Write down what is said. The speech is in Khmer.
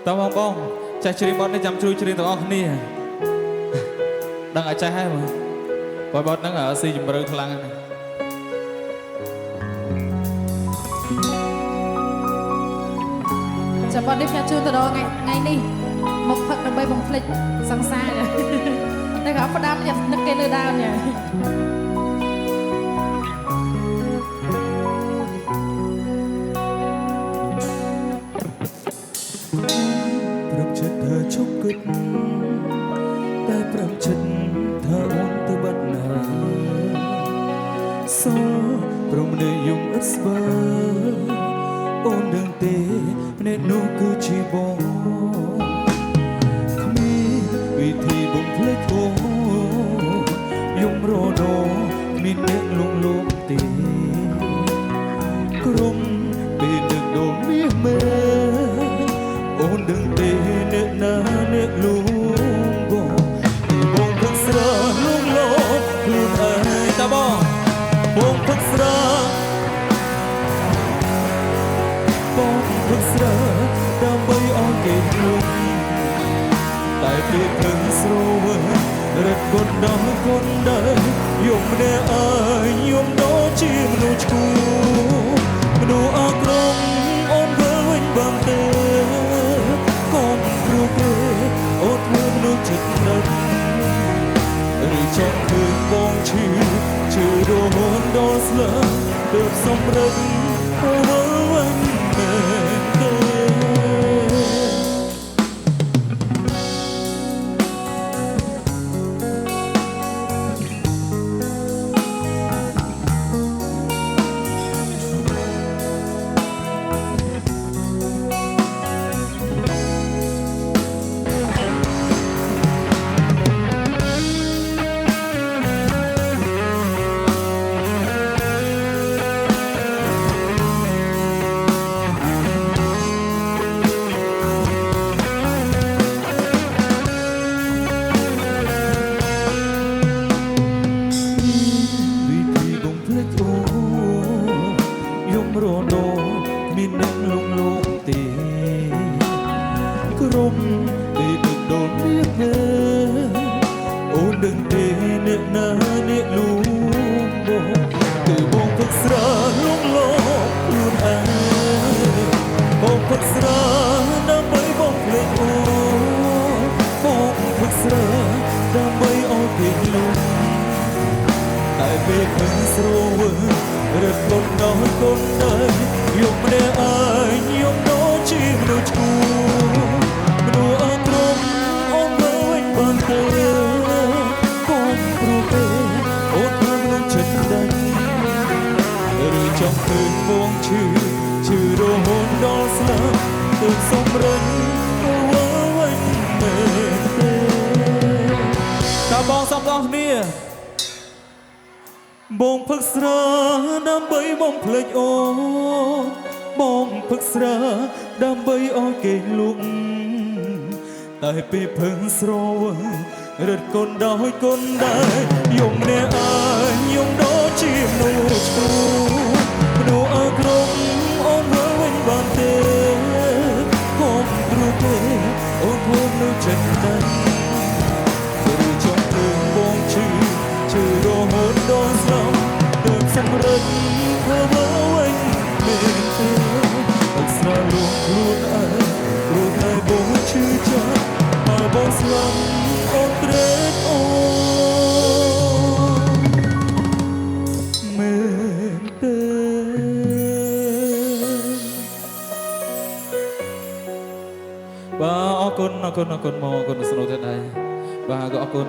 តើបងចាស់ច្រៀងបទនេះចាំជួយច្រៀងទាំងអស់គ្នាដឹងអាចចេះហើយមើលបទហ្នឹងស៊ីជម្រៅខ្លាំងណាស់ចាំបទនេះខ្ញុំជូនទៅដល់ថ្ងៃនេះមកផឹកដើម្បីបំភ្លេចសង្សារតែក៏ផ្ដាំយកនឹកគេលើដើមញ៉ាព្រមចិត្តเธอជប់គិតតែព្រមចិត្តថាអូនទៅបាត់ណាសូព្រមនៅយំអត់ស្បើអូនដឹងទេភ្នែកនោះគឺជាបងគ្មានវិធីបំភ្លេចអូនយំរដោមានអ្នកលងលោមទេក្រុមពេលនឹកដូនមាសមើអូនដឹងទេអ្នកណាអ្នកលងបងបងផឹកស្រាលងលោមខ្លួនឯងតើបងផឹកស្រាបងផឹកស្រាដើម្បីឲ្យគេលងតែពេលព្រឹងស្រវើរត់គុនដល់គុនដែរយំម្នាក់អើយយំដូចជាមនុស្សឈួមនុស្សអក្រងអូនធ្វើវិញបានទេកុំព្រោះគេអូនធ្វើមនុស្សចិត្តដឹងឬចង់ឃើញបងឈឺរហូតដល់ស្លាប់ទើបសម្រេចទៅវិញមែនទេមានអ្នកលងលោមទេក្រុមពេលដឹកដូនមានទេអូនដឹងទេអ្នកណាអ្នកលងបងគឺបងផឹកស្រាលងលោមខ្លួនឯងបងផឹកស្រាដើម្បីបងភ្លេចអូនបងផឹកស្រាដើម្បីឲ្យគេលងតែពេលឃើញស្រវើរត់គុនដល់គុនដែរយំម្នាក់អើយយំដូចជាមនុស្សឈួមនុស្សអក្រងអូនមើលវិញបានទេកុំព្រោះទេអូនធ្វើមនុស្សចិត្តដឹងឬចង់ឃើញបងឈឺរហូតដល់ស្លាប់ទើបសម្រេចទៅវិញមែនទេតើបងសំដងគ្នាបងផឹកស្រាដើម្បីបំភ្លេចអូនបងផឹកស្រាដើម្បីឲ្យគេលុកតែពេលភឹងស្រវើរត់គុនដោយគុនដែរយំអ្នកអើយយំដូចជាមនុស្សឈួមនុស្សអក្រងអូនធ្វើវិញបានទេកុំព្រោះទេអូនធ្វើនៅចិត្តដឹងឬចង់ឃើញបងឈឺរហូតដល់ស្លាប់ទើបសម្រេចធ្វើវិញមែនទេអត់ស្រាលងខ្លួនឯងព្រោះតែបងឈឺចាប់មកបងស្លាប់អូនត្រេកអូនមែនទេបាទអរគុណមកអរគុណស្នូទៅដែរបាទក៏អរគុណ